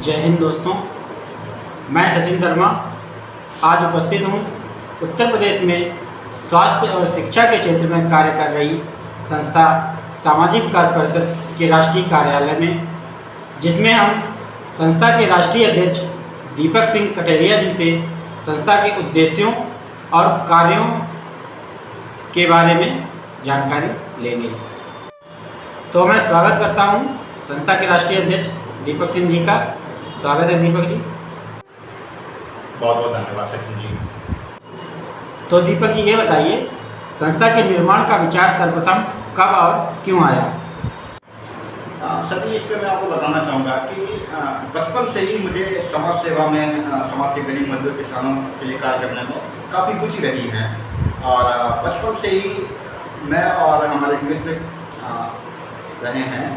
जय हिंद दोस्तों, मैं सचिन शर्मा आज उपस्थित हूँ उत्तर प्रदेश में स्वास्थ्य और शिक्षा के क्षेत्र में कार्य कर रही संस्था सामाजिक विकास परिषद के राष्ट्रीय कार्यालय में, जिसमें हम संस्था के राष्ट्रीय अध्यक्ष दीपक सिंह कटेरिया जी से संस्था के उद्देश्यों और कार्यों के बारे में जानकारी लेंगे। तो मैं स्वागत करता हूँ संस्था के राष्ट्रीय अध्यक्ष दीपक सिंह जी का। स्वागत है दीपक जी। बहुत बहुत धन्यवाद सचिन जी। तो दीपक जी, ये बताइए संस्था के निर्माण का विचार सर्वप्रथम कब और क्यों आया? सर, इस पर मैं आपको बताना चाहूँगा कि बचपन से ही मुझे समाज सेवा में, समाज के गरीब मजदूर किसानों के लिए कार्य करने में काफ़ी रुचि रही है। और बचपन से ही मैं और हमारे मित्र रहे हैं,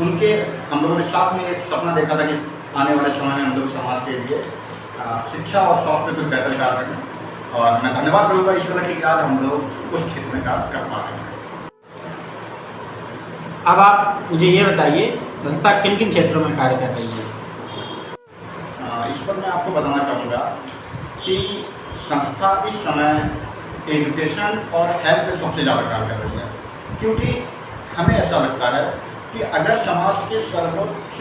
उनके हम लोगों ने साथ में एक सपना देखा था कि आने वाले समय में हम लोग समाज के लिए शिक्षा और स्वास्थ्य में कुछ बेहतर कार्य करें। और मैं धन्यवाद करूँगा ईश्वर कि आज हम लोग उस क्षेत्र में कार्य कर पा रहे हैं। अब आप मुझे ये बताइए संस्था किन किन क्षेत्रों में कार्य कर रही है? इस पर मैं आपको बताना चाहूँगा कि संस्था इस समय एजुकेशन और हेल्थ में सबसे ज़्यादा कार्य कर रही है, क्योंकि हमें ऐसा लगता है कि अगर समाज के सर्वोच्च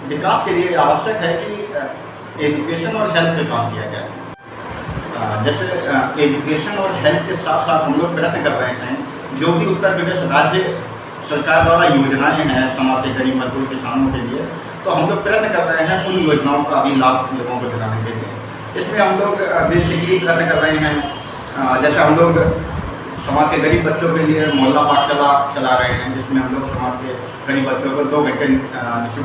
विकास के लिए आवश्यक है कि एजुकेशन और हेल्थ पे काम किया जाए। जैसे एजुकेशन और हेल्थ के साथ साथ हम लोग प्रयत्न कर रहे हैं, जो भी उत्तर प्रदेश राज्य सरकार द्वारा योजनाएं हैं समाज के गरीब मजदूर किसानों के लिए, तो हम लोग प्रयत्न कर रहे हैं उन योजनाओं का भी लाभ लोगों को दिलाने के लिए। इसमें हम लोग बेसिकली प्रयत्न कर रहे हैं, जैसे हम लोग समाज के गरीब बच्चों के लिए मोहल्ला पाठशाला चला रहे हैं, जिसमें हम लोग समाज के गरीब बच्चों को 2 घंटे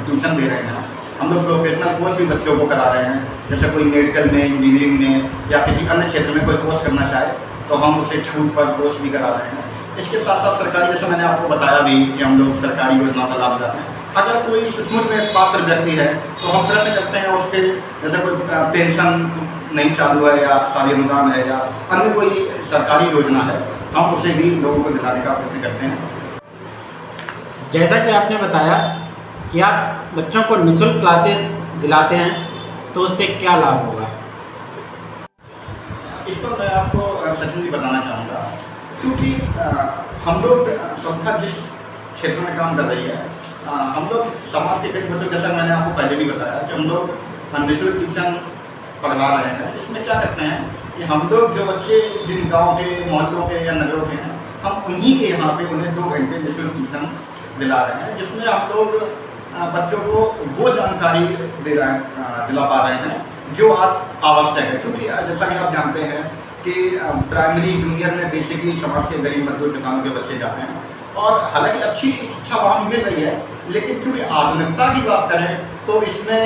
ट्यूशन दे रहे हैं। हम लोग प्रोफेशनल कोर्स भी बच्चों को करा रहे हैं, जैसे कोई मेडिकल में, इंजीनियरिंग में या किसी अन्य क्षेत्र में कोई कोर्स करना चाहे तो हम उसे छूट पर कोर्स भी करा रहे हैं। इसके साथ साथ सरकारी, जैसे मैंने आपको बताया भी कि हम लोग सरकारी योजनाओं का लाभ देते हैं। अगर कोई सचमुच में पात्र व्यक्ति है तो हम प्रयत्न करते हैं उसके, जैसे कोई पेंशन नहीं चालू है या शादी अनुदान है या अन्य कोई सरकारी योजना है, हम उसे भी लोगों को दिलाने का प्रयत्न करते हैं। जैसा कि आपने बताया कि आप बच्चों को निःशुल्क क्लासेस दिलाते हैं, तो उससे क्या लाभ होगा? इस पर मैं आपको सचिन जी बताना चाहूँगा, क्योंकि हम लोग संस्था जिस क्षेत्र में काम कर रही है, हम लोग समाज के कई बच्चों, जैसा मैंने आपको पहले भी बताया कि हम लोग निःशुल्क ट्यूशन पढ़वा रहे हैं। इसमें क्या करते हैं कि हम लोग जो बच्चे जिन गाँव के, मोहल्लों के या नगरों के हैं, हम उन्हीं के यहाँ पे उन्हें 2 घंटे निःशुल्क ट्यूशन दिला रहे हैं, जिसमें हम लोग बच्चों को वो जानकारी दिला पा रहे हैं जो आज आवश्यक है। क्योंकि जैसा कि आप जानते हैं कि प्राइमरी जूनियर में बेसिकली समाज के गरीब मजदूर किसानों के बच्चे जाते हैं, और हालांकि अच्छी शिक्षा वहाँ मिल रही है, लेकिन चूँकि आधुनिकता की बात करें तो इसमें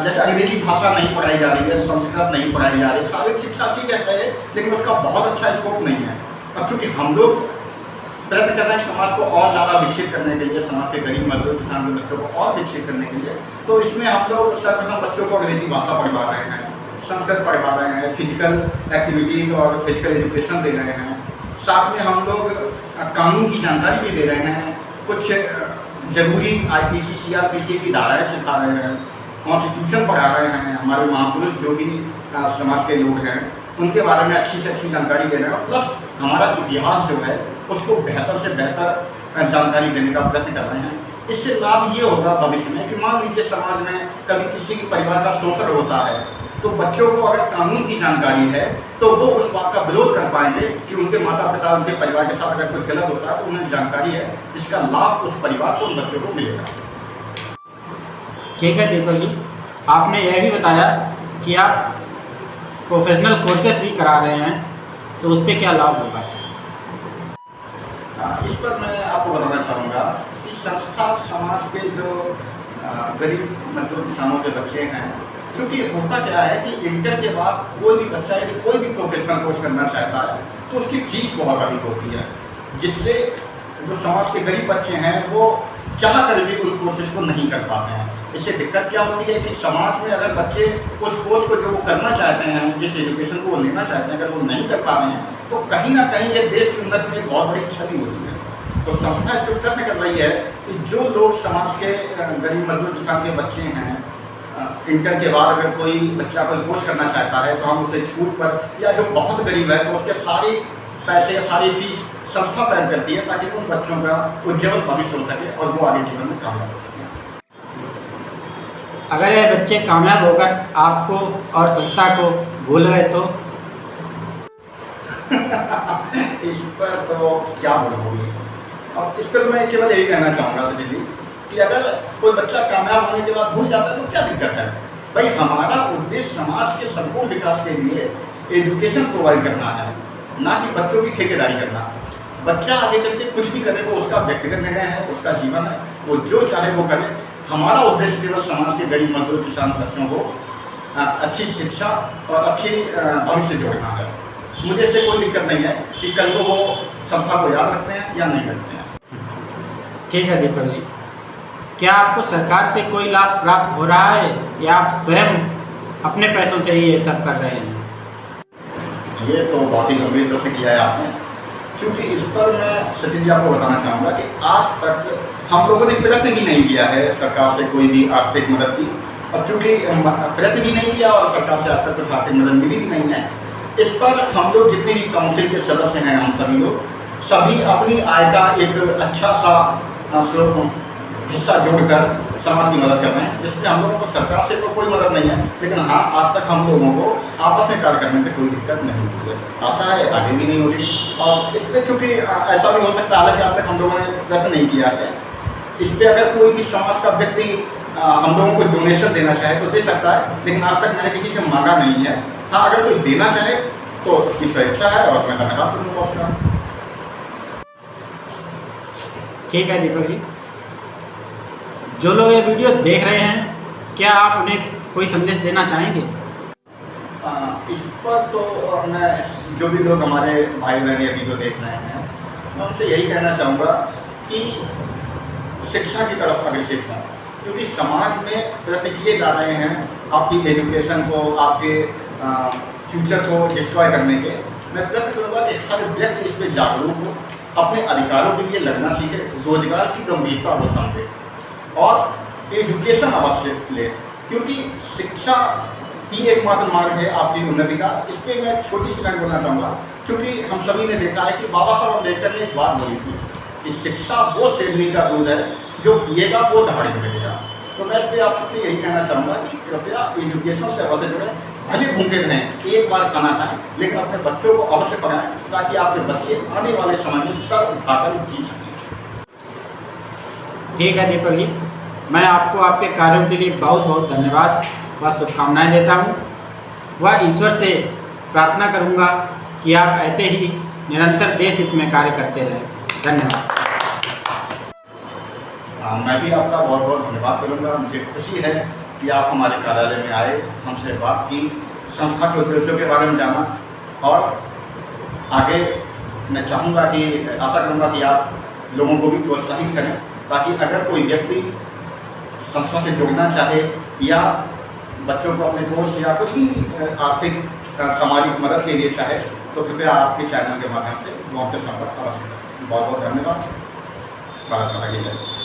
जैसे अंग्रेजी भाषा नहीं पढ़ाई जा रही है, संस्कृत नहीं पढ़ाई जा रही है, शारीरिक शिक्षा ठीक है, लेकिन उसका बहुत अच्छा स्कोप नहीं है। अब चूँकि हम लोग प्रयत्न कर रहे हैं समाज को और ज़्यादा विकसित करने के लिए, समाज के गरीब मजदूर किसान के बच्चों को और विकसित करने के लिए, तो इसमें हम लोग सर्वप्रथम बच्चों को अंग्रेजी भाषा पढ़वा रहे हैं, संस्कृत पढ़वा रहे हैं, फिजिकल एक्टिविटीज़ और फिजिकल एजुकेशन दे रहे हैं। साथ में हम लोग कानून की जानकारी भी दे रहे हैं, कुछ जरूरी IPC CRPC की धाराएँ सिखा रहे हैं, कॉन्स्टिट्यूशन पढ़ा रहे हैं। हमारे महापुरुष जो भी समाज के लोग हैं उनके बारे में अच्छी से अच्छी जानकारी दे रहे हैं, प्लस हमारा इतिहास जो है उसको बेहतर से बेहतर जानकारी देने का प्रयत्न कर रहे हैं। इससे लाभ ये होगा भविष्य में कि मान लीजिए समाज में कभी किसी के परिवार का शोषण होता है, तो बच्चों को अगर कानून की जानकारी है तो वो उस बात का विरोध कर पाएंगे कि उनके माता पिता, उनके परिवार के साथ अगर कुछ गलत होता है तो उन्हें जानकारी है जिसका लाभ उस परिवार को, उन बच्चों को मिलेगा। ठीक है दीपक जी, आपने यह भी बताया कि आप प्रोफेशनल कोर्सेस भी करा रहे हैं, तो उससे क्या लाभ होगा? इस पर मैं आपको बताना चाहूँगा कि संस्था समाज के जो गरीब मजदूर किसानों के बच्चे हैं, क्योंकि होता क्या है कि इंटर के बाद कोई भी बच्चा यदि कोई भी प्रोफेशनल कोर्स करना चाहता है तो उसकी फीस बहुत अधिक होती है, जिससे जो समाज के गरीब बच्चे हैं वो चाह कर भी उन कोर्सेज को नहीं कर पाते हैं। इससे दिक्कत क्या होती है कि समाज में अगर बच्चे उस कोर्स को जो वो करना चाहते हैं, जिस एजुकेशन को वो लेना चाहते हैं, अगर वो नहीं कर पा रहे हैं तो कहीं ना कहीं ये देश की उन्नति में बहुत बड़ी क्षति होती है। तो संस्था इस पर प्रयत्न कर रही है कि जो लोग समाज के गरीब मजदूर किसान के बच्चे हैं, इंटर के बाद अगर कोई बच्चा कोई कोर्स करना चाहता है तो हम उसे छूट पर, या जो बहुत गरीब है तो उसके सारे पैसे या सारी फीस संस्था तय करती है ताकि उन बच्चों का उज्ज्वल भविष्य हो सके और वो आगे जीवन में कामयाब हो सके। अगर ये बच्चे कामयाब होकर आपको और संस्था को भूल गए तो? इस पर तो क्या बोलूँगी। अब इस पर मैं केवल यही कहना चाहूँगा सचिन जी कि अगर कोई बच्चा कामयाब होने के बाद भूल जाता है तो क्या दिक्कत है। भाई हमारा उद्देश्य समाज के संपूर्ण विकास के लिए एजुकेशन प्रोवाइड करना है, ना कि बच्चों की ठेकेदारी करना। बच्चा आगे चल के कुछ भी करे वो उसका व्यक्तिगत निर्णय है, उसका जीवन है, वो जो चाहे वो करे। हमारा उद्देश्य केवल समाज के गरीब मजदूर किसान बच्चों को अच्छी शिक्षा और अच्छी भविष्य जोड़ना है। मुझे इससे कोई दिक्कत नहीं है कि कल को वो संस्था को याद रखते हैं या नहीं रखते हैं। ठीक है दीपक जी, क्या आपको सरकार से कोई लाभ प्राप्त हो रहा है या आप स्वयं अपने पैसों से ही ये सब कर रहे हैं? ये तो बहुत ही गंभीर प्रश्न किया है आपने, क्योंकि इस पर मैं सचिन जी आपको बताना चाहूँगा कि आज तक हम लोगों ने प्रयत्न भी नहीं किया है सरकार से कोई भी आर्थिक मदद की। और चूँकि प्रयत्न भी नहीं किया और सरकार से आज तक कुछ आर्थिक मदद मिली भी नहीं है, इस पर हम लोग जितने भी काउंसिल के सदस्य हैं, हम सभी लोग सभी अपनी आय का एक अच्छा सा हिस्सा जोड़कर समाज की मदद कर रहे हैं, जिसमें हम लोगों को सरकार से तो कोई मदद नहीं है, लेकिन हाँ आज तक हम लोगों को आपस में कार्य करने में कोई दिक्कत नहीं हुई है। आशा है आगे भी नहीं होगी। और इस पर चूँकि ऐसा भी हो सकता है, हालांकि आज तक हम लोगों ने प्रयत्न नहीं किया है, इस पर अगर कोई भी समाज का व्यक्ति हम लोगों को डोनेशन देना चाहे तो दे सकता है, लेकिन आज तक मैंने किसी से मांगा नहीं है। हाँ अगर कोई देना चाहे तो उसकी स्वेच्छा है और मैं धन्यवाद करूँगा उसका। ठीक है दीपक जी, जो लोग ये वीडियो देख रहे हैं, क्या आप उन्हें कोई संदेश देना चाहेंगे? इस पर तो मैं जो भी लोग हमारे भाई बहन ये वीडियो देख रहे हैं, मैं उनसे यही कहना चाहूँगा कि शिक्षा की तरफ अग्रसित हों, क्योंकि समाज में प्रयत्न किए जा रहे हैं आपकी एजुकेशन को, आपके फ्यूचर को डिस्ट्रॉय करने के। मैं प्रयत्न करूँगा कि हर व्यक्ति इस पर जागरूक हो, अपने अधिकारों के लिए लड़ना सीखे, रोजगार की गंभीरता को समझे और एजुकेशन अवश्य ले, क्योंकि शिक्षा ही एकमात्र मार्ग है आपकी उन्नति का। इस पर मैं छोटी सी लाइन बोलना चाहूँगा, क्योंकि हम सभी ने देखा है कि बाबा साहब अम्बेडकर ने एक बात बोली थी कि शिक्षा वो शेरनी का दूध है जो पिएगा वो दहाड़ी मिलेगा। तो मैं इस पर आप सबसे यही कहना चाहूँगा कि कृपया एजुकेशन से अवश्य जुड़ें, भले भूखे रहें, एक बार खाना खाएं, लेकिन अपने बच्चों को अवश्य पढ़ाएं ताकि आपके बच्चे आने वाले समय में सर उठाकर जी सकें। ठीक है दीपक जी, मैं आपको आपके कार्यों के लिए बहुत बहुत धन्यवाद व शुभकामनाएं देता हूँ। वह ईश्वर से प्रार्थना करूँगा कि आप ऐसे ही निरंतर देश हित में कार्य करते रहें। धन्यवाद। मैं भी आपका बहुत बहुत धन्यवाद करूँगा। मुझे खुशी है कि आप हमारे कार्यालय में आए, हमसे बात की, संस्था के उद्देश्यों के बारे में जाना, और आगे मैं चाहूँगा कि आशा करूँगा कि आप लोगों को भी प्रोत्साहित करें ताकि अगर कोई व्यक्ति संस्था से जुड़ना चाहे या बच्चों को अपने कोर्स या कुछ भी आर्थिक सामाजिक मदद के लिए चाहे तो कृपया आपके चैनल के माध्यम से वो हमसे संपर्क अवश्य करें। बहुत बहुत धन्यवाद। भारत माता की जय।